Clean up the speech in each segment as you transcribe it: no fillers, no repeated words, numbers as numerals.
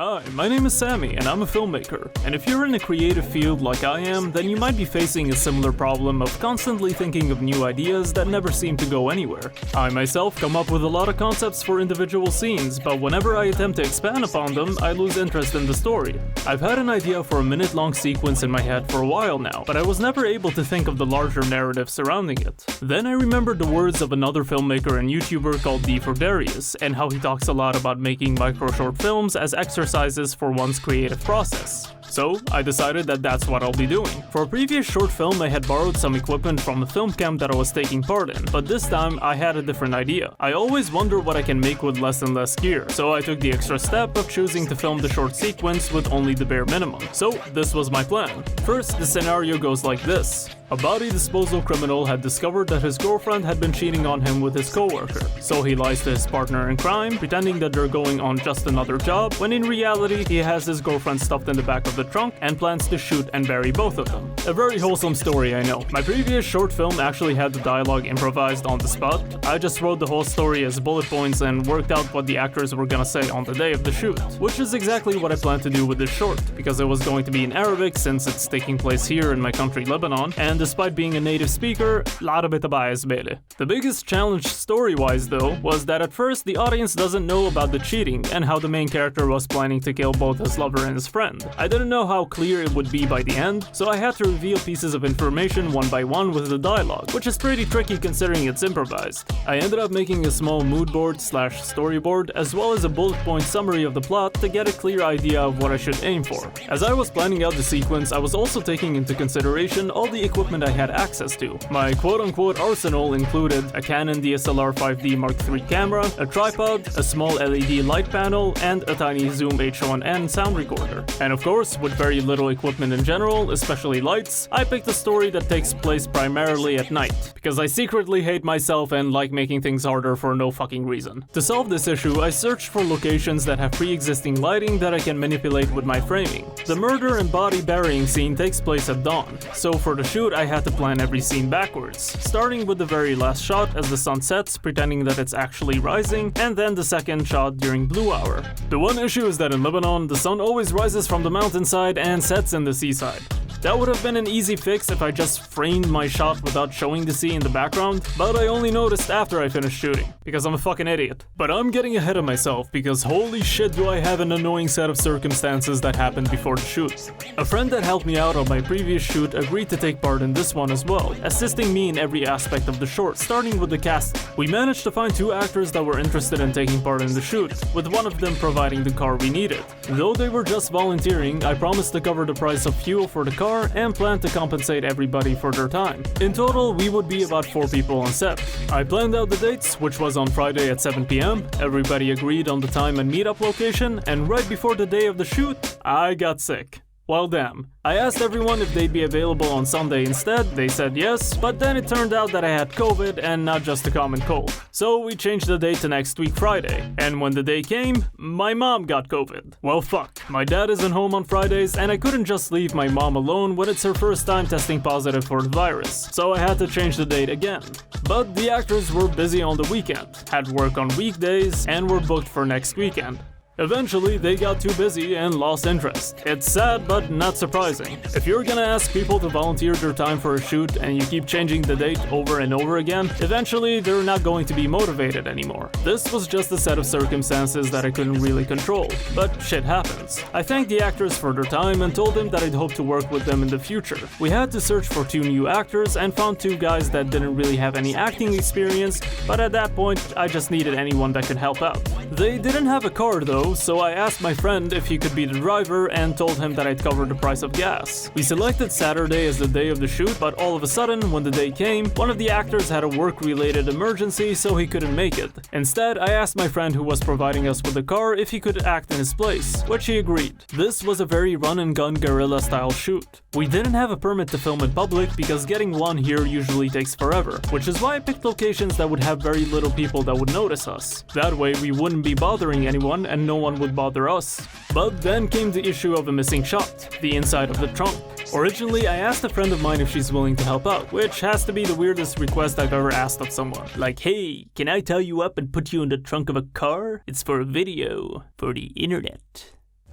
Hi, my name is Sami, and I'm a filmmaker. And if you're in a creative field like I am, then you might be facing a similar problem of constantly thinking of new ideas that never seem to go anywhere. I myself come up with a lot of concepts for individual scenes, but whenever I attempt to expand upon them, I lose interest in the story. I've had an idea for a minute-long sequence in my head for a while now, but I was never able to think of the larger narrative surrounding it. Then I remembered the words of another filmmaker and YouTuber called D4Darius, and how he talks a lot about making micro-short films as exercises for one's creative process. So, I decided that that's what I'll be doing. For a previous short film, I had borrowed some equipment from the film camp that I was taking part in, but this time I had a different idea. I always wonder what I can make with less and less gear, so I took the extra step of choosing to film the short sequence with only the bare minimum. So, this was my plan. First, the scenario goes like this. A body disposal criminal had discovered that his girlfriend had been cheating on him with his coworker, so he lies to his partner in crime, pretending that they're going on just another job, when in reality he has his girlfriend stuffed in the back of the trunk and plans to shoot and bury both of them. A very wholesome story, I know. My previous short film actually had the dialogue improvised on the spot. I just wrote the whole story as bullet points and worked out what the actors were gonna say on the day of the shoot, which is exactly what I planned to do with this short, because it was going to be in Arabic since it's taking place here in my country Lebanon, and despite being a native speaker, the biggest challenge story-wise though was that at first the audience doesn't know about the cheating and how the main character was planning to kill both his lover and his friend. I didn't know how clear it would be by the end, so I had to reveal pieces of information one by one with the dialogue, which is pretty tricky considering it's improvised. I ended up making a small mood board / storyboard as well as a bullet point summary of the plot to get a clear idea of what I should aim for. As I was planning out the sequence, I was also taking into consideration all the equipment I had access to. My quote-unquote arsenal included a Canon DSLR 5D Mark III camera, a tripod, a small LED light panel, and a tiny Zoom H1N sound recorder. And of course, with very little equipment in general, especially lights, I picked a story that takes place primarily at night, because I secretly hate myself and like making things harder for no fucking reason. To solve this issue, I searched for locations that have pre-existing lighting that I can manipulate with my framing. The murder and body burying scene takes place at dawn, so for the shoot I had to plan every scene backwards, starting with the very last shot as the sun sets, pretending that it's actually rising, and then the second shot during blue hour. The one issue is that in Lebanon, the sun always rises from the mountainside and sets in the seaside. That would have been an easy fix if I just framed my shot without showing the sea in the background, but I only noticed after I finished shooting, because I'm a fucking idiot. But I'm getting ahead of myself, because holy shit do I have an annoying set of circumstances that happened before the shoot. A friend that helped me out on my previous shoot agreed to take part in this one as well, assisting me in every aspect of the short, starting with the casting. We managed to find 2 actors that were interested in taking part in the shoot, with one of them providing the car we needed. Though they were just volunteering, I promised to cover the price of fuel for the car and planned to compensate everybody for their time. In total, we would be about 4 people on set. I planned out the dates, which was on Friday at 7 PM. Everybody agreed on the time and meetup location, and right before the day of the shoot, I got sick. Well, damn. I asked everyone if they'd be available on Sunday instead. They said yes, but then it turned out that I had COVID and not just a common cold. So we changed the date to next week Friday. And when the day came, my mom got COVID. Well, fuck. My dad isn't home on Fridays, and I couldn't just leave my mom alone when it's her first time testing positive for the virus. So I had to change the date again. But the actors were busy on the weekend, had work on weekdays, and were booked for next weekend. Eventually, they got too busy and lost interest. It's sad, but not surprising. If you're gonna ask people to volunteer their time for a shoot and you keep changing the date over and over again, eventually they're not going to be motivated anymore. This was just a set of circumstances that I couldn't really control, but shit happens. I thanked the actors for their time and told them that I'd hope to work with them in the future. We had to search for 2 new actors and found 2 guys that didn't really have any acting experience, but at that point, I just needed anyone that could help out. They didn't have a car though, so I asked my friend if he could be the driver and told him that I'd cover the price of gas. We selected Saturday as the day of the shoot, but all of a sudden, when the day came, one of the actors had a work-related emergency, so he couldn't make it. Instead, I asked my friend who was providing us with the car if he could act in his place, which he agreed. This was a very run-and-gun guerrilla-style shoot. We didn't have a permit to film in public because getting one here usually takes forever, which is why I picked locations that would have very little people that would notice us. That way, we wouldn't be bothering anyone and no one would bother us. But then came the issue of a missing shot, the inside of the trunk. Originally, I asked a friend of mine if she's willing to help out, which has to be the weirdest request I've ever asked of someone. Like, hey, can I tie you up and put you in the trunk of a car? It's for a video, for the internet.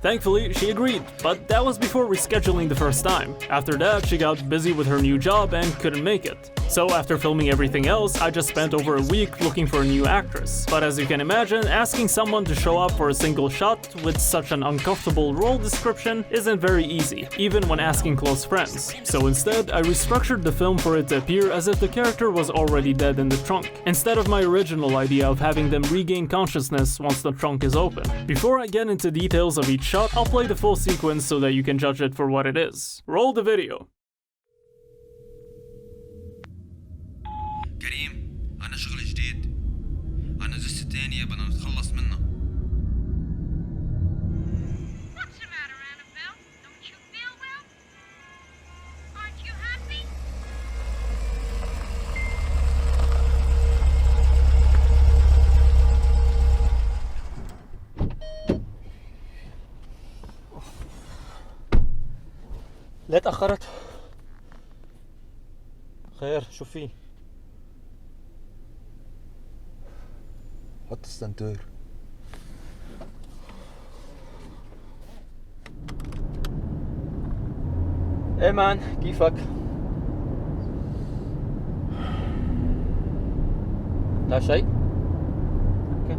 Thankfully, she agreed, but that was before rescheduling the first time. After that, she got busy with her new job and couldn't make it. So after filming everything else, I just spent over a week looking for a new actress. But as you can imagine, asking someone to show up for a single shot with such an uncomfortable role description isn't very easy, even when asking close friends. So instead, I restructured the film for it to appear as if the character was already dead in the trunk, instead of my original idea of having them regain consciousness once the trunk is open. Before I get into details of each shot, I'll play the full sequence so that you can judge it for what it is. Roll the video. كريم أنا شغل جديد أنا جثة تانية بدنا نتخلص منها. What's the matter, Annabelle? Don't you feel well? Aren't you happy? ليه تأخرت؟ خير شو في؟ حط السنتور. ايه مان كيفك؟ لا شيء؟ اوكي.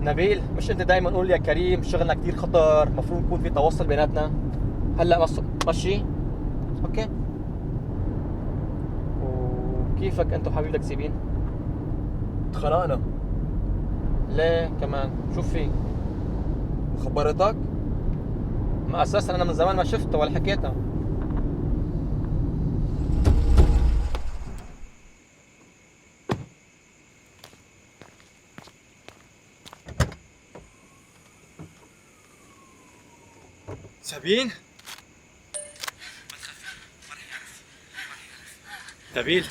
نبيل مش انت دايما قول يا كريم شغلنا كتير خطر، مفروض يكون في تواصل بيناتنا. هلا ماشي؟ اوكي. وكيفك انت وحبيبتك سيبين؟ اتخانقنا. ليه كمان؟ شو في؟ خبرتك؟ ما اساسا انا من زمان ما شفته ولا حكيتها. سابين؟ نبيل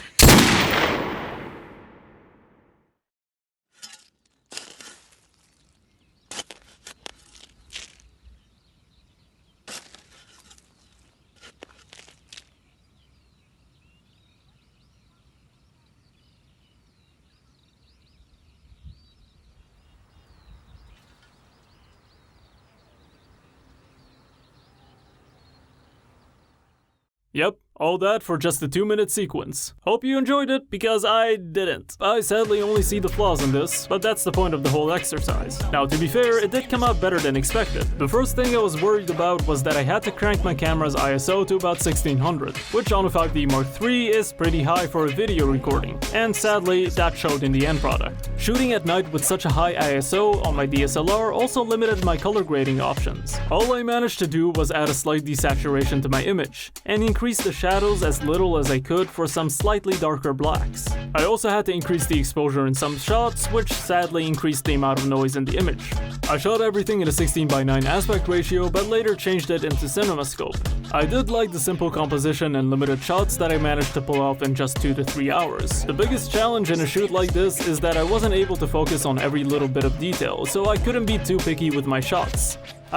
Yep, all that for just a 2-minute sequence. Hope you enjoyed it, because I didn't. I sadly only see the flaws in this, but that's the point of the whole exercise. Now, to be fair, it did come out better than expected. The first thing I was worried about was that I had to crank my camera's ISO to about 1600, which on a 5D Mark III is pretty high for a video recording, and sadly, that showed in the end product. Shooting at night with such a high ISO on my DSLR also limited my color grading options. All I managed to do was add a slight desaturation to my image, and increase the shadows as little as I could for some slightly darker blacks. I also had to increase the exposure in some shots, which sadly increased the amount of noise in the image. I shot everything in a 16:9 aspect ratio, but later changed it into CinemaScope. I did like the simple composition and limited shots that I managed to pull off in just 2 to 3 hours. The biggest challenge in a shoot like this is that I wasn't able to focus on every little bit of detail, so I couldn't be too picky with my shots.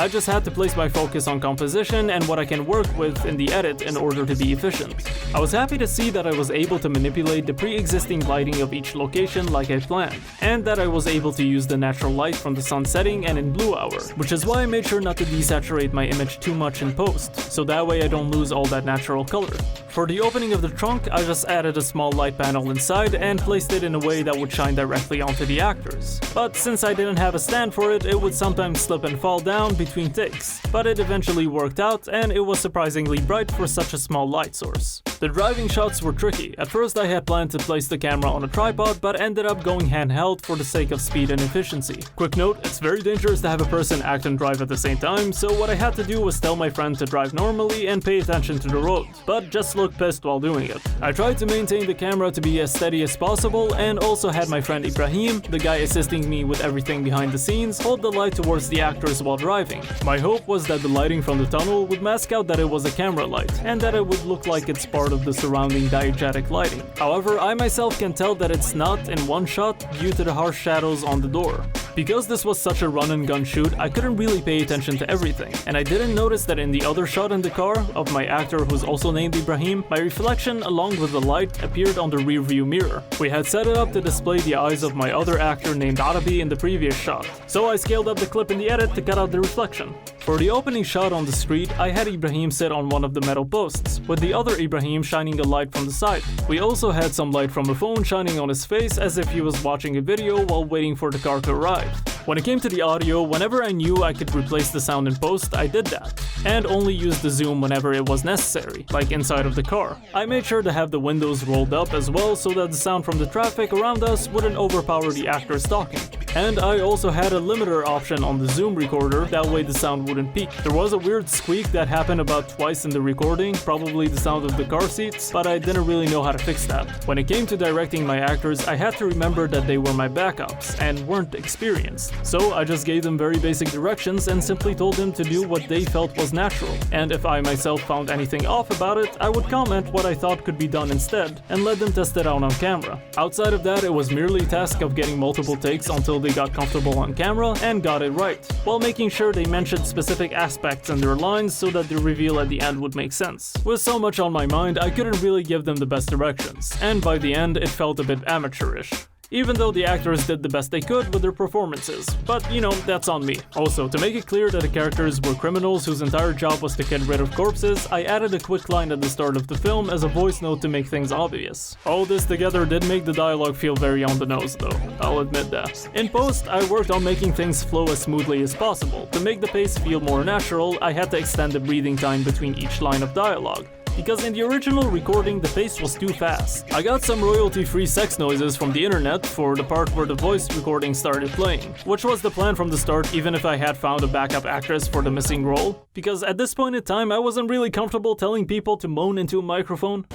I just had to place my focus on composition and what I can work with in the edit in order to be efficient. I was happy to see that I was able to manipulate the pre-existing lighting of each location like I planned, and that I was able to use the natural light from the sun setting and in blue hour, which is why I made sure not to desaturate my image too much in post, so that way I don't lose all that natural color. For the opening of the trunk, I just added a small light panel inside and placed it in a way that would shine directly onto the actors. But since I didn't have a stand for it, it would sometimes slip and fall down between takes. But it eventually worked out, and it was surprisingly bright for such a small light source. The driving shots were tricky. At first I had planned to place the camera on a tripod, but ended up going handheld for the sake of speed and efficiency. Quick note, it's very dangerous to have a person act and drive at the same time, so what I had to do was tell my friend to drive normally and pay attention to the road, but just look pissed while doing it. I tried to maintain the camera to be as steady as possible, and also had my friend Ibrahim, the guy assisting me with everything behind the scenes, hold the light towards the actors while driving. My hope was that the lighting from the tunnel would mask out that it was a camera light, and that it would look like it's part of the surrounding diegetic lighting. However, I myself can tell that it's not in one shot due to the harsh shadows on the door. Because this was such a run and gun shoot, I couldn't really pay attention to everything, and I didn't notice that in the other shot in the car of my actor who's also named Ibrahim, my reflection along with the light appeared on the rearview mirror. We had set it up to display the eyes of my other actor named Arabi in the previous shot, so I scaled up the clip in the edit to cut out the reflection. For the opening shot on the street, I had Ibrahim sit on one of the metal posts, with the other Ibrahim shining a light from the side. We also had some light from a phone shining on his face as if he was watching a video while waiting for the car to arrive. When it came to the audio, whenever I knew I could replace the sound in post, I did that, and only used the zoom whenever it was necessary, like inside of the car. I made sure to have the windows rolled up as well so that the sound from the traffic around us wouldn't overpower the actors talking. And I also had a limiter option on the zoom recorder, that way the sound wouldn't peak. There was a weird squeak that happened about twice in the recording, probably the sound of the car seats, but I didn't really know how to fix that. When it came to directing my actors, I had to remember that they were my backups and weren't experienced. So I just gave them very basic directions and simply told them to do what they felt was natural. And if I myself found anything off about it, I would comment what I thought could be done instead and let them test it out on camera. Outside of that, it was merely a task of getting multiple takes until they got comfortable on camera and got it right, while making sure they mentioned specific aspects in their lines so that the reveal at the end would make sense. With so much on my mind, I couldn't really give them the best directions, and by the end it felt a bit amateurish. Even though the actors did the best they could with their performances. But, you know, that's on me. Also, to make it clear that the characters were criminals whose entire job was to get rid of corpses, I added a quick line at the start of the film as a voice note to make things obvious. All this together did make the dialogue feel very on the nose though, I'll admit that. In post, I worked on making things flow as smoothly as possible. To make the pace feel more natural, I had to extend the breathing time between each line of dialogue, because in the original recording the pace was too fast. I got some royalty-free sex noises from the internet for the part where the voice recording started playing, which was the plan from the start even if I had found a backup actress for the missing role, because at this point in time I wasn't really comfortable telling people to moan into a microphone.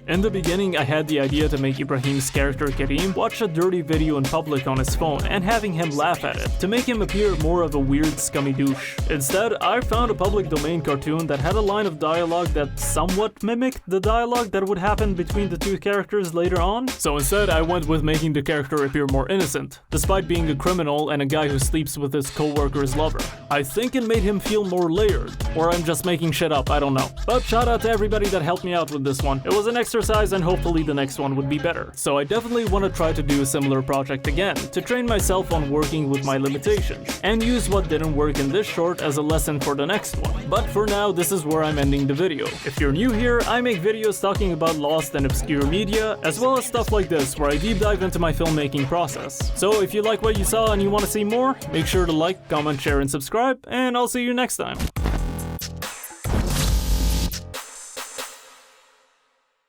In the beginning I had the idea to make Ibrahim's character Karim watch a dirty video in public on his phone and having him laugh at it, to make him appear more of a weird scummy douche. Instead, I found a public domain cartoon that had a line of dialogue that somewhat mimicked the dialogue that would happen between the two characters later on. So instead I went with making the character appear more innocent, despite being a criminal and a guy who sleeps with his co-worker's lover. I think it made him feel more layered, or I'm just making shit up, I don't know. But shout out to everybody that helped me out with this one. It was an exercise and hopefully the next one would be better. So I definitely want to try to do a similar project again, to train myself on working with my limitations, and use what didn't work in this short as a lesson for the next one. But for now, this is where I'm ending the video. If you're new here, I make videos talking about lost and obscure media, as well as stuff like this where I deep dive into my filmmaking process. So if you like what you saw and you want to see more, make sure to like, comment, share, and subscribe, and I'll see you next time.